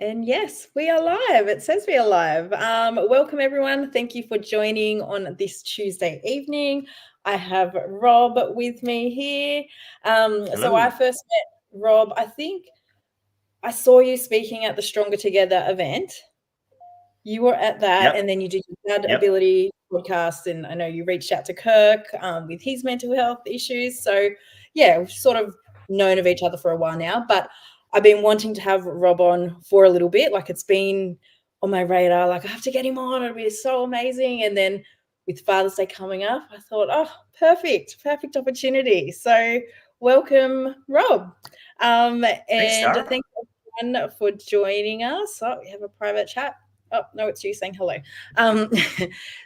And yes, we are live. It says we are live. Welcome, everyone. Thank you for joining on this Tuesday evening. I have Rob with me here. So I Hello. first met Rob, I think I saw you speaking at the Stronger Together event. You were at that, and Yep. then you did your Dad Yep. Ability podcast, and I know you reached out to Kirk with his mental health issues. So, yeah, we've sort of known of each other for a while now, but I've been wanting to have Rob on for a little bit. Like, it's been on my radar. Like, I have to get him on. It'll be so amazing. And then with Father's Day coming up, I thought, oh, perfect opportunity. So, welcome, Rob. Thanks, And Sarah. thank you everyone for joining us. Oh, we have a private chat. Oh, no, it's you saying hello. Um,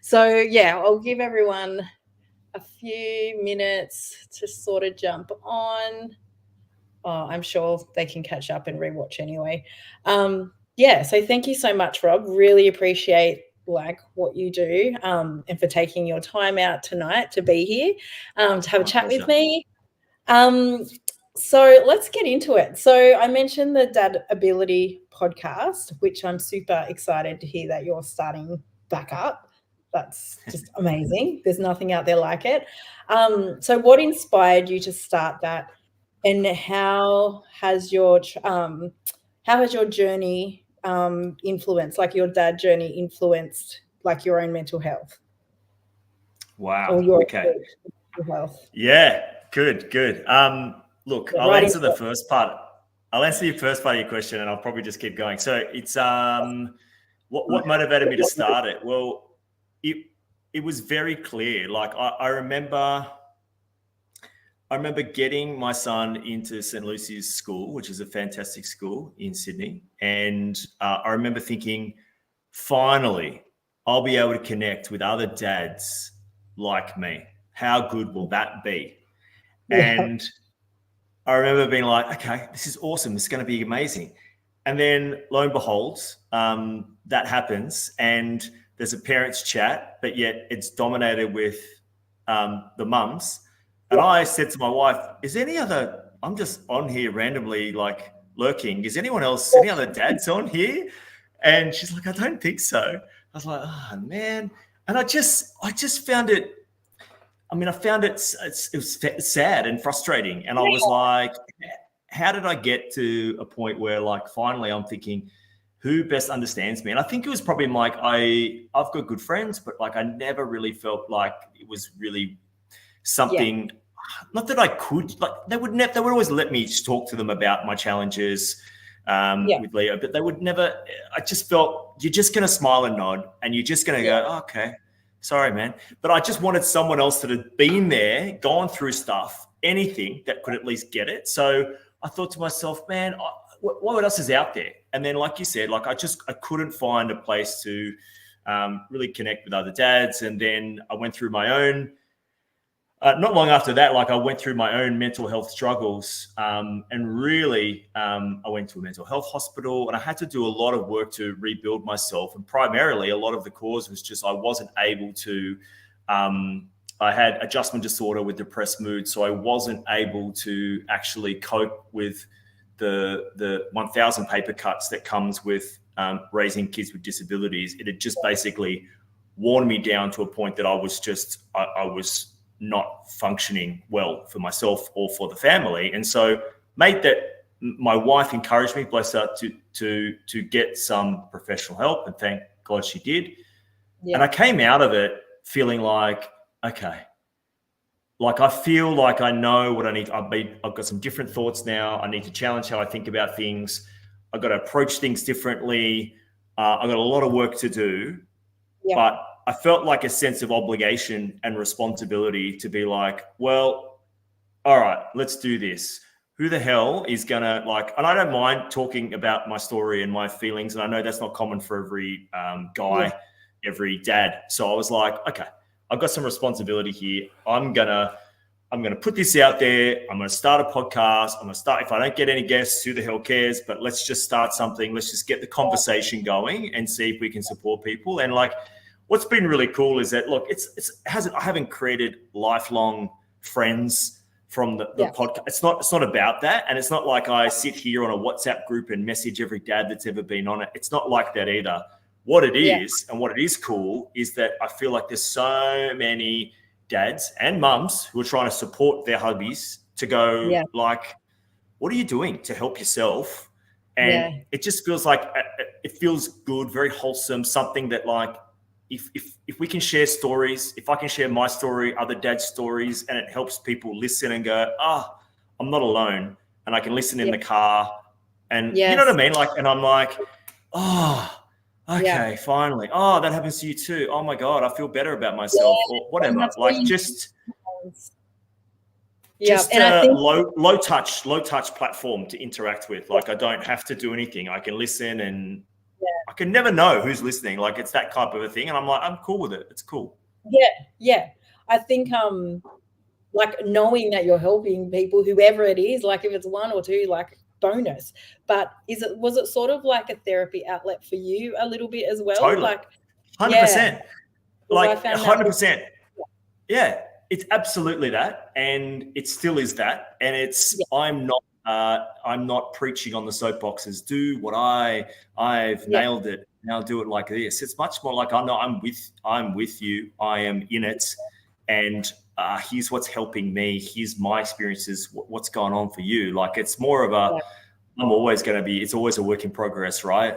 so, yeah, I'll give everyone a few minutes to sort of jump on. Oh, I'm sure they can catch up and rewatch anyway. Yeah, so thank you so much, Rob. Really appreciate like what you do and for taking your time out tonight to be here to have a My chat with pleasure. me. Um, so let's get into it. So I mentioned the Dad Ability podcast, which I'm super excited to hear that you're starting back up. That's just amazing. There's nothing out there like it. So what inspired you to start that, and how has your journey influenced, like your dad journey influenced, like your own mental health or Wow. your Okay. mental health? Yeah. Good. Good. Look, Yeah, I'll right answer into the it. first part. I'll answer your first part of your question, and I'll probably just keep going. So it's what motivated me to start it? Well, it it was very clear. Like I remember getting my son into St. Lucy's School, which is a fantastic school in Sydney, and I remember thinking, finally, I'll be able to connect with other dads like me. How good will that be? Yeah. And I remember being like, okay, this is awesome. This is going to be amazing. And then lo and behold, that happens, and there's a parents' chat, but yet it's dominated with the mums. And Yeah. I said to my wife, "Is there any other? I'm just on here randomly, like lurking. Is anyone else? Any other dads on here?" And she's like, "I don't think so." I was like, "Oh man!" And I just found it. I mean, I found it was sad and frustrating, and I was like, how did I get to a point where like finally I'm thinking, who best understands me? And I think it was probably like I've got good friends, but like I never really felt like it was really Yeah. something. Not that I could, like they would always let me talk to them about my challenges Yeah. with Leo, but they would never. I just felt you're just going to smile and nod, and you're just going to Yeah. go, oh, okay, sorry, man. But I just wanted someone else that had been there, gone through stuff, anything that could at least get it. So I thought to myself, man, what else is out there? And then, like you said, like I couldn't find a place to really connect with other dads. And then I went through my own. Not long after that, like I went through my own mental health struggles, and really, I went to a mental health hospital, and I had to do a lot of work to rebuild myself. And primarily, a lot of the cause was just I wasn't able to. I had adjustment disorder with depressed mood, so I wasn't able to actually cope with the 1,000 paper cuts that comes with raising kids with disabilities. It had just basically worn me down to a point that I was not functioning well for myself or for the family. And so made that my wife encouraged me, bless her, to get some professional help, and thank God she did. And Yeah. I came out of it feeling like, okay, like I feel like I know what I need. I've got some different thoughts now. I need to challenge how I think about things. I've got to approach things differently. I've got a lot of work to do, Yeah. but I felt like a sense of obligation and responsibility to be like, well, all right, let's do this. Who the hell is gonna like? And I don't mind talking about my story and my feelings, and I know that's not common for every Yeah. guy, every dad. So I was like, okay, I've got some responsibility here. I'm gonna put this out there. I'm gonna start a podcast. I'm gonna start. If I don't get any guests, who the hell cares? But let's just start something. Let's just get the conversation going and see if we can support people. And like, what's been really cool is that look, I haven't created lifelong friends from the podcast. It's not about that. And it's not like I sit here on a WhatsApp group and message every dad that's ever been on it. It's not like that either. What it is, and what it is cool, is that I feel like there's so many dads and mums who are trying to support their hubbies to go like, what are you doing to help yourself? And it just feels like it feels good, very wholesome, something that like, if we can share stories, if I can share my story, other dads' stories, and it helps people listen and go, I'm not alone, and I can listen in the car, and you know what I mean? Like, and I'm like, okay, finally. Oh, that happens to you too. Oh my God, I feel better about myself, or whatever. Like just and I think low touch platform to interact with. Like I don't have to do anything. I can listen, and I can never know who's listening. Like it's that type of a thing, and I'm like, I'm cool with it. It's cool. Yeah. I think like knowing that you're helping people, whoever it is, like if it's one or two, like bonus. But was it sort of like a therapy outlet for you a little bit as well? Totally. Like 100%. Like 100%. Yeah, it's absolutely that, and it still is that. And it's I'm not preaching on the soapboxes. Do what I've nailed it. Now do it like this. It's much more like I'm with you. I am in it, and here's what's helping me. Here's my experiences. What's going on for you? Like it's more of a. I'm always going to be. It's always a work in progress, right?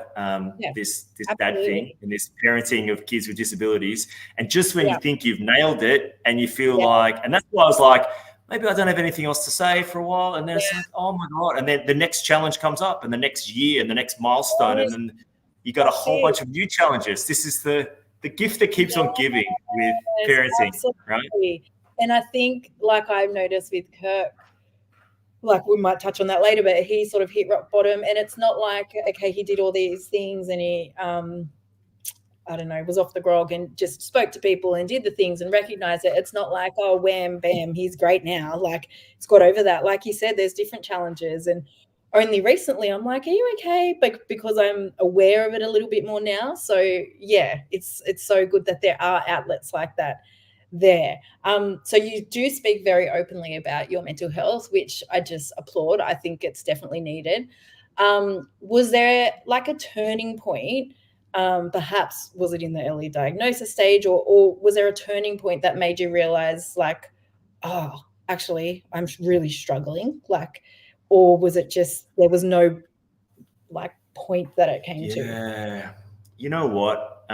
This dad thing and this parenting of kids with disabilities. And just when you think you've nailed it, and you feel like, and that's why I was like, maybe I don't have anything else to say for a while. And then it's like, oh my God. And then the next challenge comes up, and the next year, and the next milestone, and then you got a whole bunch of new challenges. This is the gift that keeps on giving with parenting, right? And I think, like I've noticed with Kirk, like we might touch on that later, but he sort of hit rock bottom, and it's not like, okay, he did all these things and he, I don't know, was off the grog and just spoke to people and did the things and recognized it. It's not like, oh, wham, bam, he's great now. Like it's got over that. Like you said, there's different challenges. And only recently I'm like, are you okay? But because I'm aware of it a little bit more now. So yeah, it's so good that there are outlets like that there. So you do speak very openly about your mental health, which I just applaud. I think it's definitely needed. Was there like a turning point? Perhaps was it in the early diagnosis stage, or was there a turning point that made you realize like, oh, actually I'm really struggling? Like, or was it just, there was no like point that it came to? Yeah. You know what?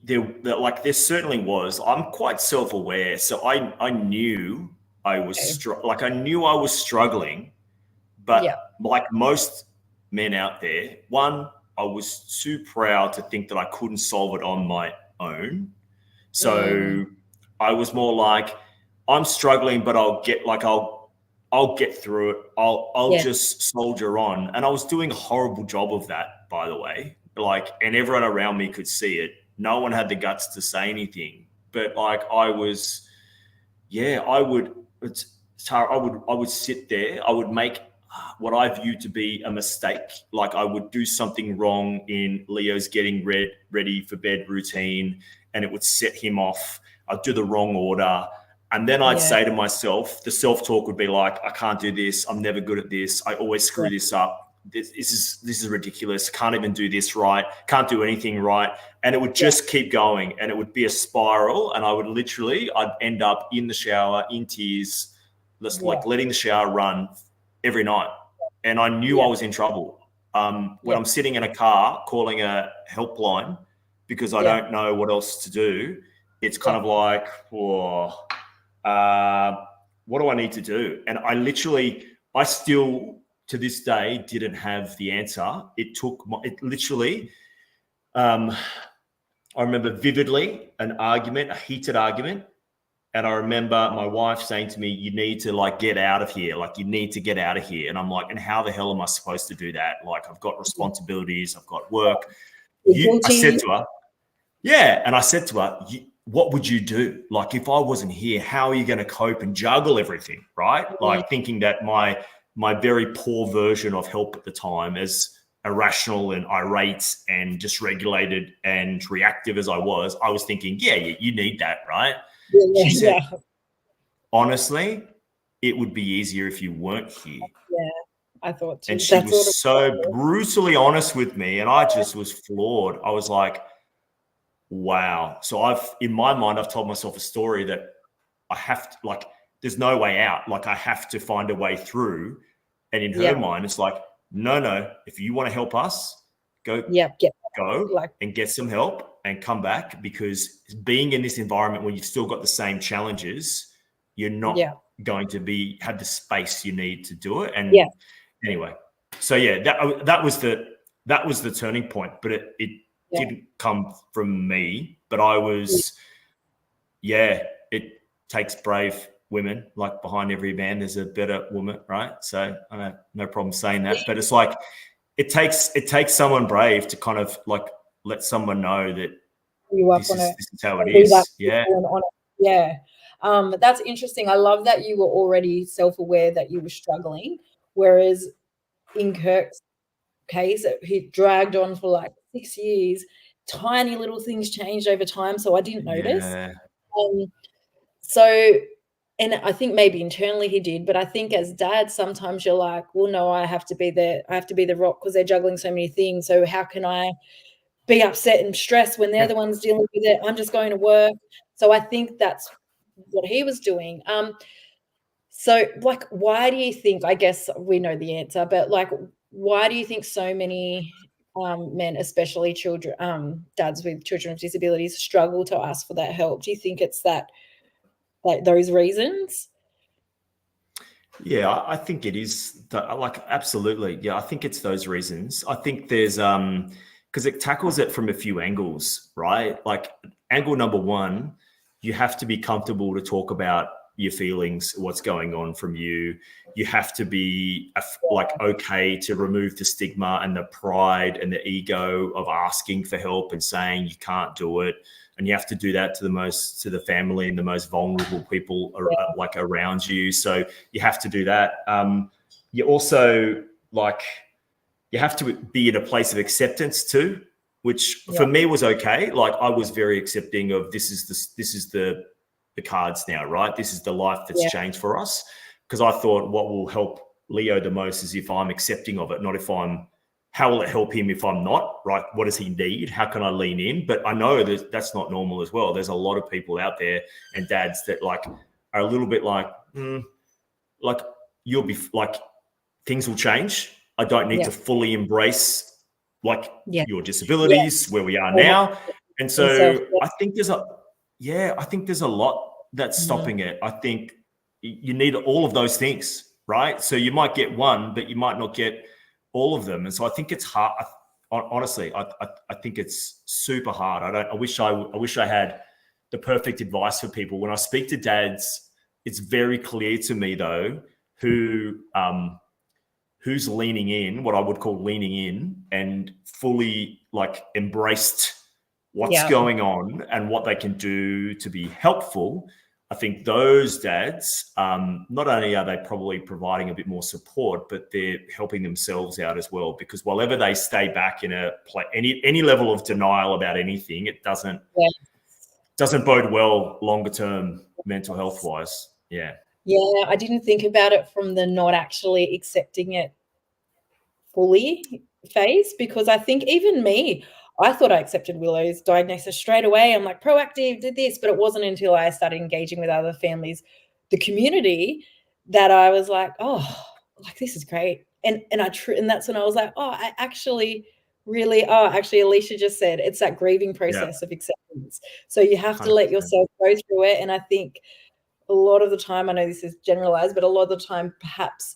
There certainly was. I'm quite self-aware, so I knew I was I knew I was struggling, but like most men out there, one, I was too proud to think that I couldn't solve it on my own. So I was more like, I'm struggling, but I'll get through it. I'll just soldier on. And I was doing a horrible job of that, by the way. Like, and everyone around me could see it. No one had the guts to say anything. But like I would sit there. I would make what I viewed to be a mistake. Like I would do something wrong in Leo's getting ready for bed routine, and it would set him off. I'd do the wrong order. And then I'd say to myself, the self-talk would be like, I can't do this. I'm never good at this. I always screw this up. This is ridiculous. Can't even do this right. Can't do anything right. And it would just keep going, and it would be a spiral. And I'd end up in the shower in tears, just like letting the shower run every night. And I knew I was in trouble. When I'm sitting in a car calling a helpline because I don't know what else to do, it's kind of like, what do I need to do? And I still to this day didn't have the answer. I remember vividly a heated argument. And I remember my wife saying to me, you need to like get out of here. Like you need to get out of here. And I'm like, and how the hell am I supposed to do that? Like I've got responsibilities, I've got work. I said to her, what would you do? Like if I wasn't here, how are you going to cope and juggle everything? Right. Like thinking that my very poor version of help at the time, as irrational and irate and dysregulated and reactive as I was thinking, you need that. Right. She said, honestly, it would be easier if you weren't here. Yeah, I thought too. And she That's was so brutally honest with me, and I just was floored. I was like, wow. So in my mind, I've told myself a story that I have to, like, there's no way out. Like, I have to find a way through. And in her mind, it's like, no, if you want to help us, go and get some help and come back, because being in this environment where you've still got the same challenges, you're not going to have the space you need to do it. And anyway, so that was the turning point, but it didn't come from me, but I was, it takes brave women. Like, behind every man, there's a better woman, right? So I have no problem saying that, but it's like, it takes someone brave to kind of like let someone know that this is how it is. That's interesting. I love that you were already self-aware that you were struggling, whereas in Kirk's case, he dragged on for like 6 years. Tiny little things changed over time, so I didn't notice. And I think maybe internally he did, but I think as dad, sometimes you're like, well, no, I have to be the rock because they're juggling so many things. So how can I be upset and stressed when they're the ones dealing with it? I'm just going to work. So I think that's what he was doing. So like, why do you think, I guess we know the answer, but like, why do you think so many men, especially children, dads with children with disabilities, struggle to ask for that help? Do you think it's that, like, those reasons? Yeah, I think it is. Like, absolutely. Yeah, I think it's those reasons. I think there's because it tackles it from a few angles, right? Like, angle number one, you have to be comfortable to talk about your feelings, what's going on from you. You have to be like okay to remove the stigma and the pride and the ego of asking for help and saying you can't do it. And you have to do that to the family and the most vulnerable people like around you. So you have to do that. You also, like, you have to be in a place of acceptance too, which for me was okay. Like, I was very accepting of this is the cards now, right? This is the life that's changed for us. Because I thought what will help Leo the most is if I'm accepting of it, not if how will it help him if I'm not, right? What does he need? How can I lean in? But I know that that's not normal as well. There's a lot of people out there and dads that like are a little bit like, like, you'll be like, things will change. I don't need to fully embrace like your disabilities, where we are now. And so I think there's a lot that's stopping it. I think you need all of those things, right? So you might get one, but you might not get all of them. And so I think it's hard. Honestly, I think it's super hard. I wish I had the perfect advice for people. When I speak to dads, it's very clear to me though who's leaning in, what I would call leaning in, and fully like embraced what's going on and what they can do to be helpful. I think those dads, not only are they probably providing a bit more support, but they're helping themselves out as well. Because whenever they stay back in any level of denial about anything, it doesn't bode well longer term mental health wise. Yeah. Yeah, I didn't think about it from the not actually accepting it fully phase, because I think even me, I thought I accepted Willow's diagnosis straight away. I'm like, proactive, did this, but it wasn't until I started engaging with other families, the community, that I was like, oh, like, this is great. And that's when I was like, oh, I actually really are. Actually, Alicia just said it's that grieving process of acceptance. So you have to 100%. let yourself go through it. And I think a lot of the time, I know this is generalized, but a lot of the time, perhaps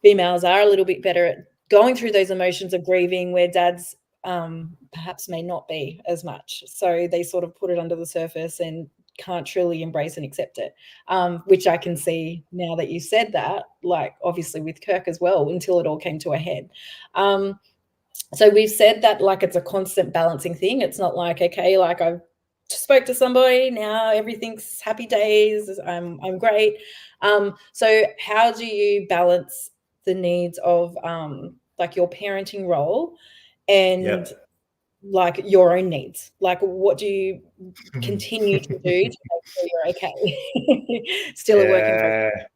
females are a little bit better at going through those emotions of grieving, where dads perhaps may not be as much. So they sort of put it under the surface and can't truly embrace and accept it, which I can see now that you said that, like obviously with Kirk as well, until it all came to a head. So we've said that, like, it's a constant balancing thing. It's not like, okay, like I've spoke to somebody, now everything's happy days, I'm great. So how do you balance the needs of like your parenting role and like your own needs? Like, what do you continue to do to make sure you're okay? Still a work in progress. Yeah.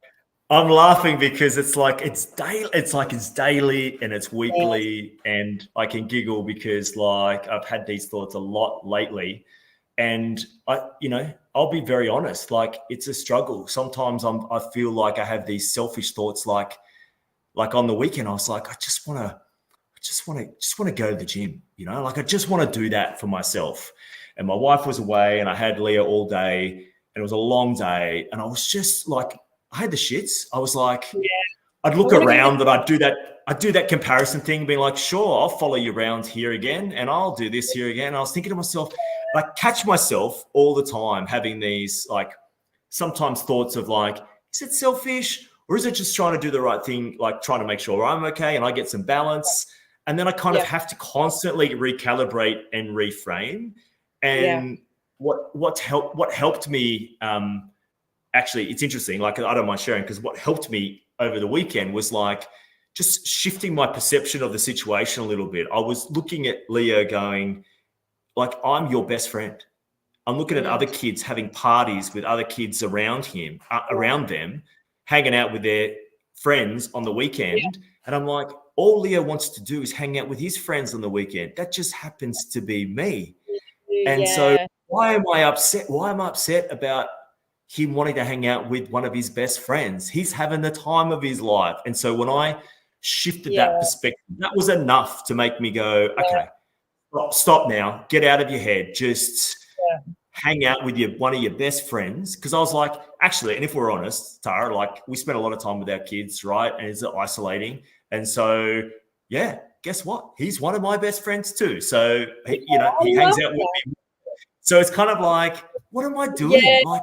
I'm laughing because it's like it's daily. It's like it's daily and it's Yes. weekly, and I can giggle because like I've had these thoughts a lot lately, and I'll be very honest. Like it's a struggle. Sometimes I feel like I have these selfish thoughts. Like on the weekend, I was like, I just want to go to the gym. Like I just want to do that for myself. And my wife was away, and I had Leah all day, and it was a long day, and I was just like. I had the shits. I was like, Yeah. I'd I look want to give it. around and I'd do that comparison thing, being like, sure, I'll follow you around here again and I'll do this here again. And I was thinking to myself, like, catch myself all the time having these like sometimes thoughts of like, is it selfish or is it just trying to do the right thing, like trying to make sure I'm okay and I get some balance? And then I kind of Yeah. have to constantly recalibrate and reframe. Yeah. And what helped me actually, it's interesting. Like, I don't mind sharing because what helped me over the weekend was like just shifting my perception of the situation a little bit. I was looking at Leo going, like, I'm your best friend. I'm looking at other kids having parties with other kids around him, around them, hanging out with their friends on the Yeah. weekend. And I'm like, all Leo wants to do is hang out with his friends on the weekend. That just happens to be me. And so Yeah. why am I upset? Why am I upset about him wanting to hang out with one of his best friends? He's having the time of his life. And so when I shifted Yeah. that perspective, that was enough to make me go, okay, stop now, get out of your head. Just hang out with one of your best friends. Because I was like, actually, and if we're honest, Tara, like we spend a lot of time with our kids, right? And it's isolating. And so, yeah, guess what? He's one of my best friends too. So, he hangs out with me. So it's kind of like, what am I doing? Yeah. Like,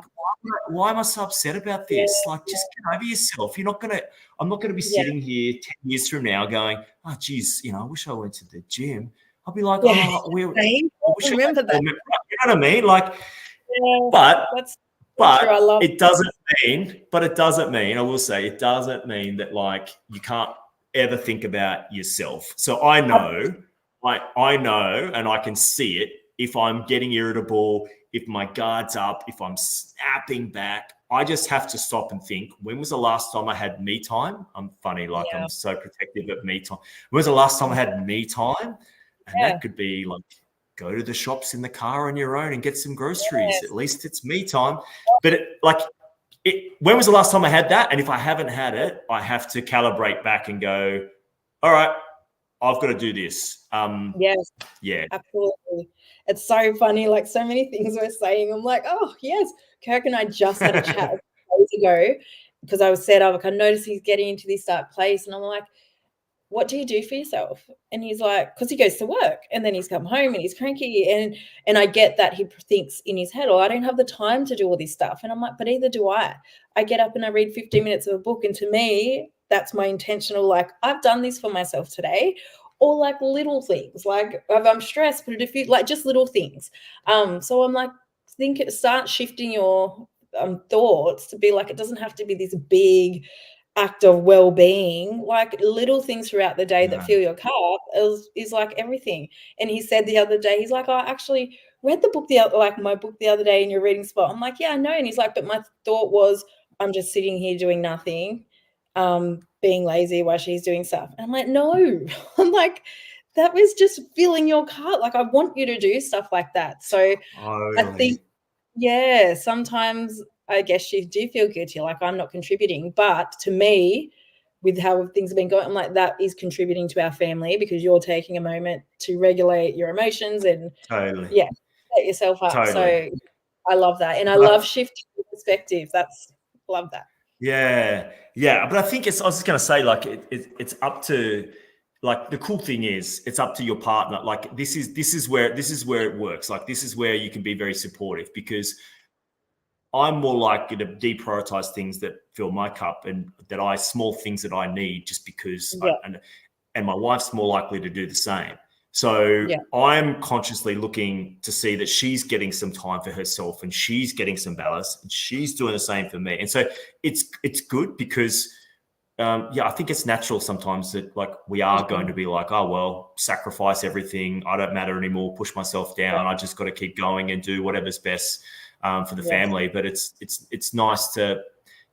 why am I so upset about this? Like, just get over yourself. I'm not gonna be Yeah. sitting here 10 years from now going, oh, geez, I wish I went to the gym. I'll be like, Yeah. oh, I wish I had Remember that. you know what I mean? Like, Yeah. but That's true. I but love. it doesn't mean, I will say, it doesn't mean that like you can't ever think about yourself. So I know, and I can see it if I'm getting irritable, if my guard's up, if I'm snapping back. I just have to stop and think, when was the last time I had me time? I'm funny, like Yeah. I'm so protective of me time. When was the last time I had me time? And that could be like, go to the shops in the car on your own and get some groceries. At least it's me time. But when was the last time I had that? And if I haven't had it, I have to calibrate back and go, all right, I've got to do this. Yes. Yeah. Absolutely. It's so funny. Like so many things we're saying. I'm like, oh yes. Kirk and I just had a chat days ago because I was set up. Like I noticed he's getting into this dark place, and I'm like, what do you do for yourself? And he's like, because he goes to work and then he's come home and he's cranky. And I get that he thinks in his head, oh, I don't have the time to do all this stuff. And I'm like, but either do I. I get up and I read 15 minutes of a book. And to me, that's my intentional, like, I've done this for myself today. Or like little things, like if I'm stressed, put it a few, like just little things. So I'm like, start shifting your thoughts to be like, it doesn't have to be this big act of well-being, like little things throughout the day that fill your cup is like everything. And he said the other day, he's like, I actually read the book my book the other day in your reading spot. I'm like, yeah, I know. And he's like, but my thought was, I'm just sitting here doing nothing, being lazy while she's doing stuff. And I'm like, no. I'm like, that was just filling your cup. Like I want you to do stuff like that. So I think, yeah, sometimes I guess you do feel guilty, like I'm not contributing. But to me, with how things have been going, I'm like, that is contributing to our family because you're taking a moment to regulate your emotions and set yourself up. So I love that. And I love shifting perspective. Love that. Yeah. But I think I was just going to say, like, it's up to, like, the cool thing is it's up to your partner. Like this is where it works. Like this is where you can be very supportive because I'm more likely to deprioritize things that fill my cup and small things that I need just because and my wife's more likely to do the same. So I'm consciously looking to see that she's getting some time for herself and she's getting some balance and she's doing the same for me. And so it's good because I think it's natural sometimes that like we are going to be like, oh, well, sacrifice everything. I don't matter anymore. Push myself down. I just got to keep going and do whatever's best for the family. But it's nice to,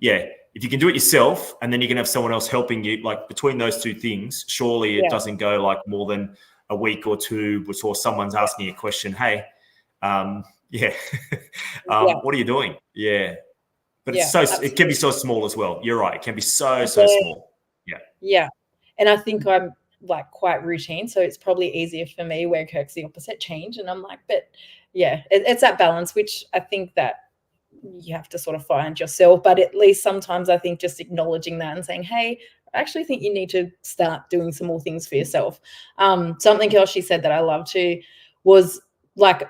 if you can do it yourself and then you can have someone else helping you, like between those two things, surely it doesn't go like more than a week or two before someone's asking you a question. Hey, what are you doing? Yeah. But it can be so small as well. You're right. It can be so small. Yeah. Yeah. And I think I'm like quite routine. So it's probably easier for me where Kirk's the opposite, change. And I'm like, but yeah, it's that balance, which I think that you have to sort of find yourself. But at least sometimes I think just acknowledging that and saying, hey, I actually think you need to start doing some more things for yourself. Something else she said that I love too was like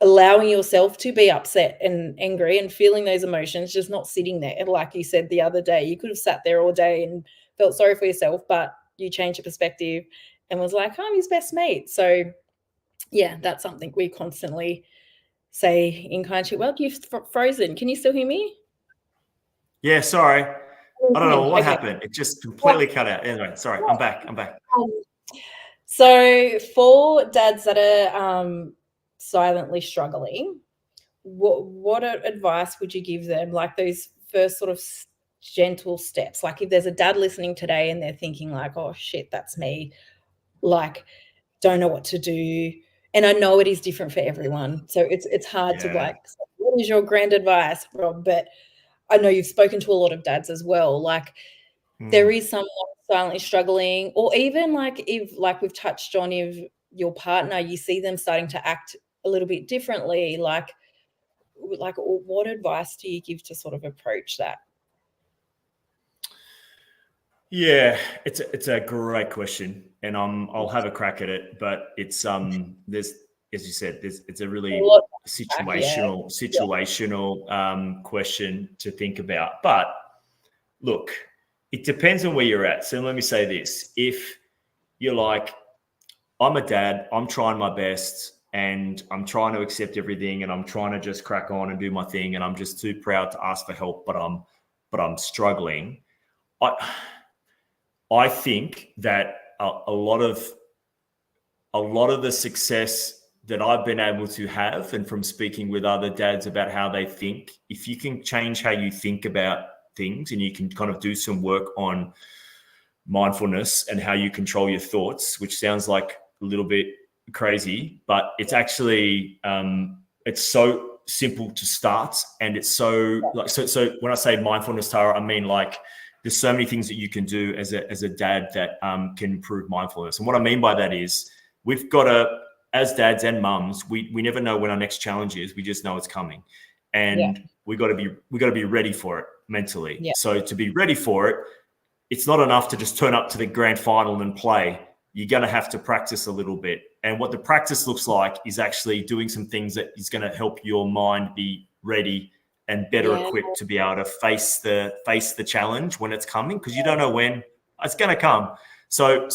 allowing yourself to be upset and angry and feeling those emotions, just not sitting there. Like you said the other day, you could have sat there all day and felt sorry for yourself, but you changed your perspective and was like, I'm his best mate. So yeah, that's something we constantly say in Kind Well, you've frozen. Can you still hear me? Yeah, sorry. I don't know what happened. It just completely cut out. Anyway, sorry. I'm back. So for dads that are silently struggling, what advice would you give them? Like those first sort of gentle steps. Like if there's a dad listening today and they're thinking like, oh shit, that's me. Like, don't know what to do. And I know it is different for everyone. So it's hard to like, what is your grand advice, Rob? But I know you've spoken to a lot of dads as well. Like there is someone silently struggling, or even like if, like we've touched on, if your partner, you see them starting to act a little bit differently, like what advice do you give to sort of approach that? Yeah, it's a great question, and I'll have a crack at it. But it's there's, as you said, it's a really situational question to think about. But look, it depends on where you're at. So let me say this: if you're like, I'm a dad, I'm trying my best, and I'm trying to accept everything, and I'm trying to just crack on and do my thing, and I'm just too proud to ask for help, but I'm struggling. I think that a lot of the success that I've been able to have, and from speaking with other dads about how they think, if you can change how you think about things and you can kind of do some work on mindfulness and how you control your thoughts, which sounds like a little bit crazy, but it's actually it's so simple to start, and it's so like so when I say mindfulness, Tara, I mean like there's so many things that you can do as a dad that can improve mindfulness. And what I mean by that is we've got to, as dads and mums, we never know when our next challenge is. We just know it's coming, and we got to be ready for it mentally. Yeah. So to be ready for it, it's not enough to just turn up to the grand final and play. You're going to have to practice a little bit. And what the practice looks like is actually doing some things that is going to help your mind be ready and better equipped to be able to face the challenge when it's coming, because you don't know when it's going to come. So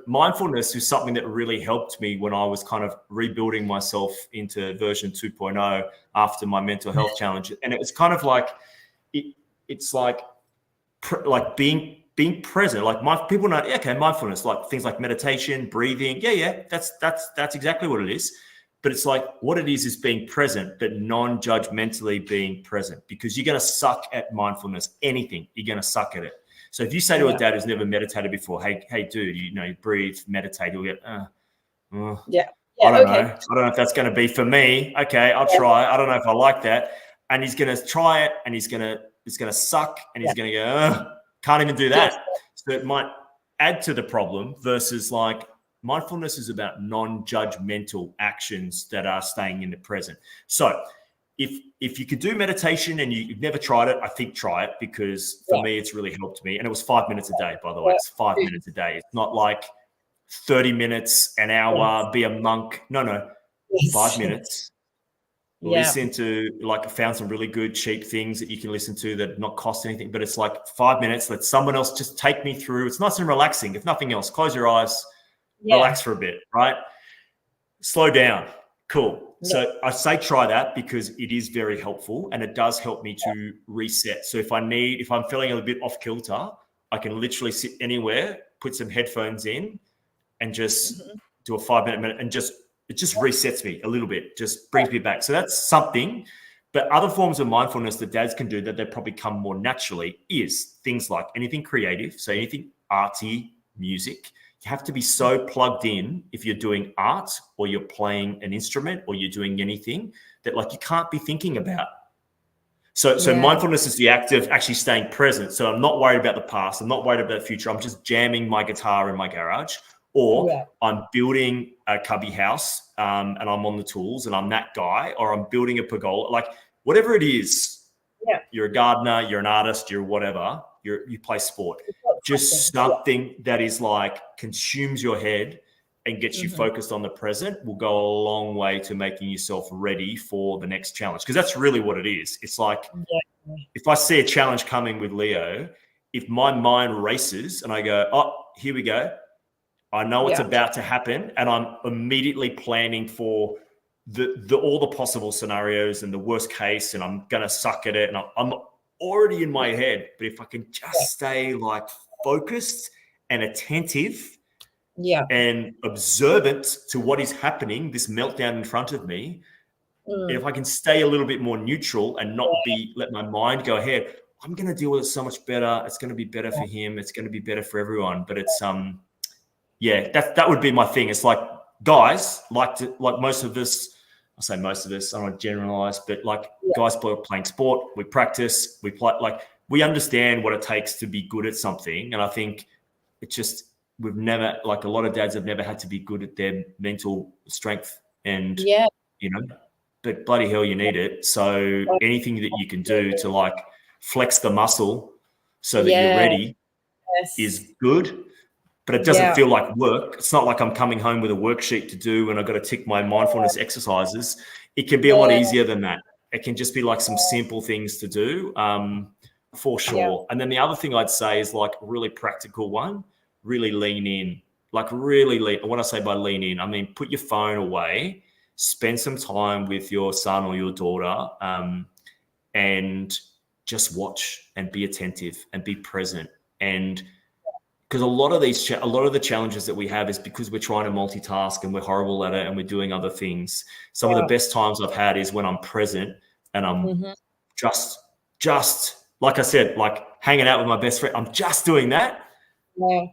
mindfulness is something that really helped me when I was kind of rebuilding myself into version 2.0 after my mental health challenge. And it was kind of like, it's like being present. Like people know, mindfulness, like things like meditation, breathing. That's exactly what it is. But it's like what it is being present, but non-judgmentally being present, because you're going to suck at mindfulness. Anything, you're going to suck at it. So if you say to a dad who's never meditated before, hey, dude, you breathe, meditate, you'll get, I don't know. I don't know if that's going to be for me. Okay, I'll try. I don't know if I like that. And he's going to try it, and it's going to suck, and he's going to go, can't even do that. So it might add to the problem versus like, mindfulness is about non-judgmental actions that are staying in the present. So if you could do meditation and you've never tried it, I think try it, because for me, it's really helped me. And it was 5 minutes a day, by the way. It's 5 minutes a day. It's not like 30 minutes, an hour, be a monk. No, 5 minutes. Listen to, like, I found some really good cheap things that you can listen to that not cost anything, but it's like 5 minutes. Let someone else just take me through. It's nice and relaxing. If nothing else, close your eyes. Relax for a bit, right? Slow down. Cool. So I say try that because it is very helpful, and it does help me to reset. So if I'm feeling a little bit off kilter, I can literally sit anywhere, put some headphones in, and just do a 5-minute and it just resets me a little bit, just brings me back. So that's something. But other forms of mindfulness that dads can do that they probably come more naturally is things like anything creative. So anything arty, music. You have to be so plugged in if you're doing art or you're playing an instrument or you're doing anything that like you can't be thinking about. So mindfulness is the act of actually staying present. So I'm not worried about the past. I'm not worried about the future. I'm just jamming my guitar in my garage, or I'm building a cubby house and I'm on the tools and I'm that guy, or I'm building a pergola, like whatever it is. Yeah. You're a gardener, you're an artist, you're whatever, you play sport. Just something that is like consumes your head and gets you focused on the present will go a long way to making yourself ready for the next challenge. Because that's really what it is. It's like if I see a challenge coming with Leo, if my mind races and I go, oh, here we go. I know what's about to happen. And I'm immediately planning for all the possible scenarios and the worst case, and I'm going to suck at it. And I'm already in my head. But if I can just stay like focused and attentive and observant to what is happening, this meltdown in front of me, if I can stay a little bit more neutral and not let my mind go ahead, I'm going to deal with it so much better. It's going to be better for him. It's going to be better for everyone. But it's, that would be my thing. It's like guys like most of us, I say most of us, I don't want to generalize, but like guys playing sport, we practice, we play, like we understand what it takes to be good at something. And I think it's just, we've never, like a lot of dads have never had to be good at their mental strength and, you know, but bloody hell, you need it. So anything that you can do to like flex the muscle so that you're ready is good, but it doesn't feel like work. It's not like I'm coming home with a worksheet to do and I've got to tick my mindfulness exercises. It can be a lot easier than that. It can just be like some simple things to do for sure. And then the other thing I'd say is like really practical one, really lean in, like really lean. When I say by lean in, I mean, put your phone away, spend some time with your son or your daughter and just watch and be attentive and be present. And because a lot of the challenges that we have is because we're trying to multitask and we're horrible at it and we're doing other things. Some of the best times I've had is when I'm present and I'm just like I said, like hanging out with my best friend. I'm just doing that. And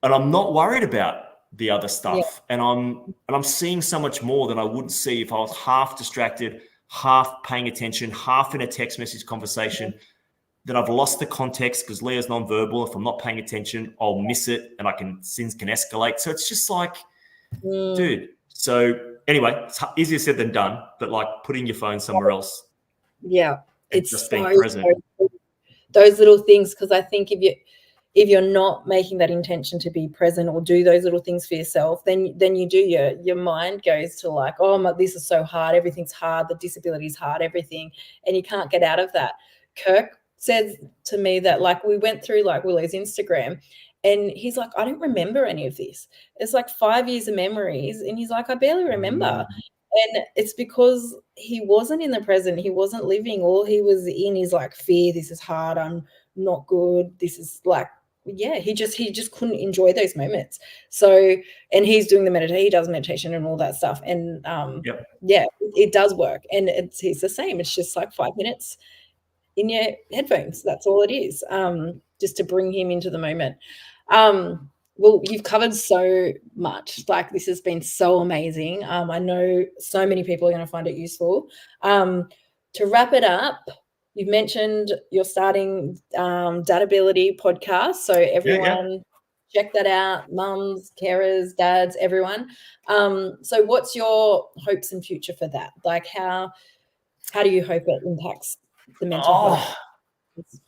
I'm not worried about the other stuff. And I'm seeing so much more than I would see if I was half distracted, half paying attention, half in a text message conversation. That I've lost the context because Leah's nonverbal. If I'm not paying attention, I'll miss it and sins can escalate. So it's just like, dude. So anyway, it's easier said than done, but like putting your phone somewhere else. Yeah. It's just being present. Those little things, because I think if you're not making that intention to be present or do those little things for yourself, then you do, your mind goes to like, oh, this is so hard. Everything's hard. The disability is hard, everything. And you can't get out of that. Kirk said to me that like we went through like Willow's Instagram and he's like, I don't remember any of this. It's like 5 years of memories. And he's like, I barely remember. And it's because he wasn't in the present. He wasn't living. All he was in is like fear. This is hard. I'm not good. This is like, he just couldn't enjoy those moments. So, and he's doing the meditation, he does meditation and all that stuff. And it does work. And it's the same. It's just like 5 minutes in your headphones. That's all it is, just to bring him into the moment. Well, you've covered so much. Like this has been so amazing. I know so many people are going to find it useful. To wrap it up, you've mentioned you're starting Dadability podcast. So everyone check that out, mums, carers, dads, everyone. So what's your hopes and future for that? Like how do you hope it impacts the mental health?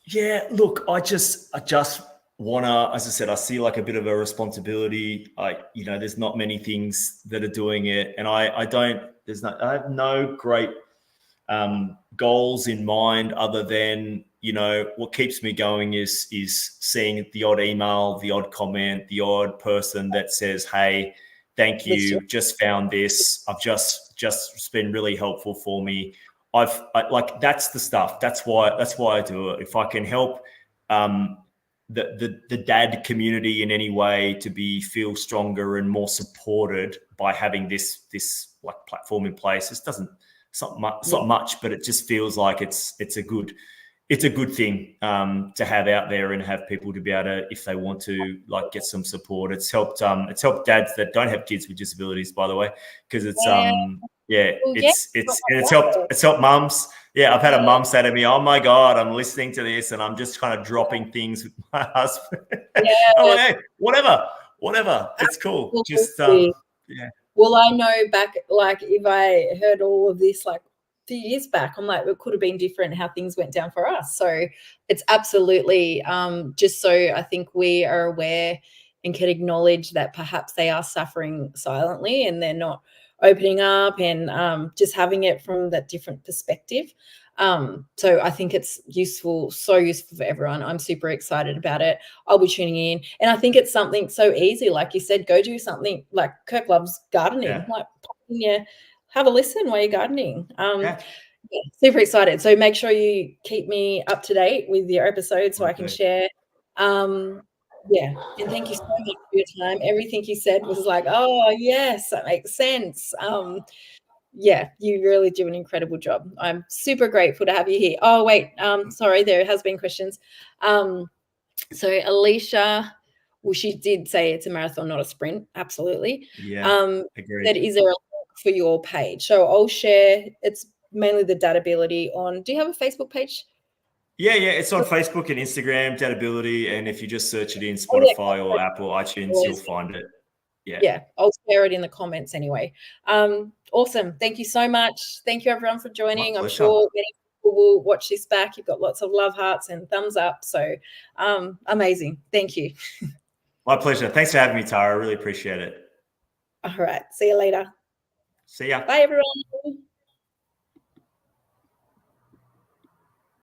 Yeah, look, I just want to, as I said, I see like a bit of a responsibility. There's not many things that are doing it. And I have no great goals in mind other than, what keeps me going is seeing the odd email, the odd comment, the odd person that says, hey, thank you, just found this. I've just it's been really helpful for me. Like that's the stuff. That's why I do it. If I can help the dad community in any way to feel stronger and more supported by having this like platform in place. It's not much, but it just feels like it's a good thing to have out there and have people to be able to, if they want to, like, get some support. It's helped dads that don't have kids with disabilities, by the way, because it's it's helped mums. Yeah, I've had a mum say to me, "Oh my God, I'm listening to this and I'm just kind of dropping things with my husband." Oh, hey, whatever. It's cool. Just yeah. Well, I know back, like, if I heard all of this like a few years back, I'm like, it could have been different how things went down for us. So it's absolutely just so I think we are aware and can acknowledge that perhaps they are suffering silently and they're not opening up, and just having it from that different perspective. So I think it's useful, so useful for everyone. I'm super excited about it. I'll be tuning in. And I think it's something so easy. Like you said, go do something like Kirk loves gardening. Yeah. Like, have a listen while you're gardening. Super excited. So make sure you keep me up to date with your episodes so I can share. And thank you so much for your time. Everything you said was like, oh yes, that makes sense. You really do an incredible job. I'm super grateful to have you here. Oh wait, sorry, there has been questions. So Alicia, well, she did say it's a marathon, not a sprint. Absolutely. Agreed. That is there a link for your page? So I'll share. It's mainly the Dadability on. Do you have a Facebook page? Yeah, it's on Facebook and Instagram, Dadability, and if you just search it in Spotify or Apple, iTunes, you'll find it. Yeah, I'll share it in the comments anyway. Awesome. Thank you so much. Thank you everyone for joining. I'm sure many people will watch this back. You've got lots of love hearts and thumbs up. So amazing. Thank you. My pleasure. Thanks for having me, Tara. I really appreciate it. All right. See you later. See ya. Bye, everyone.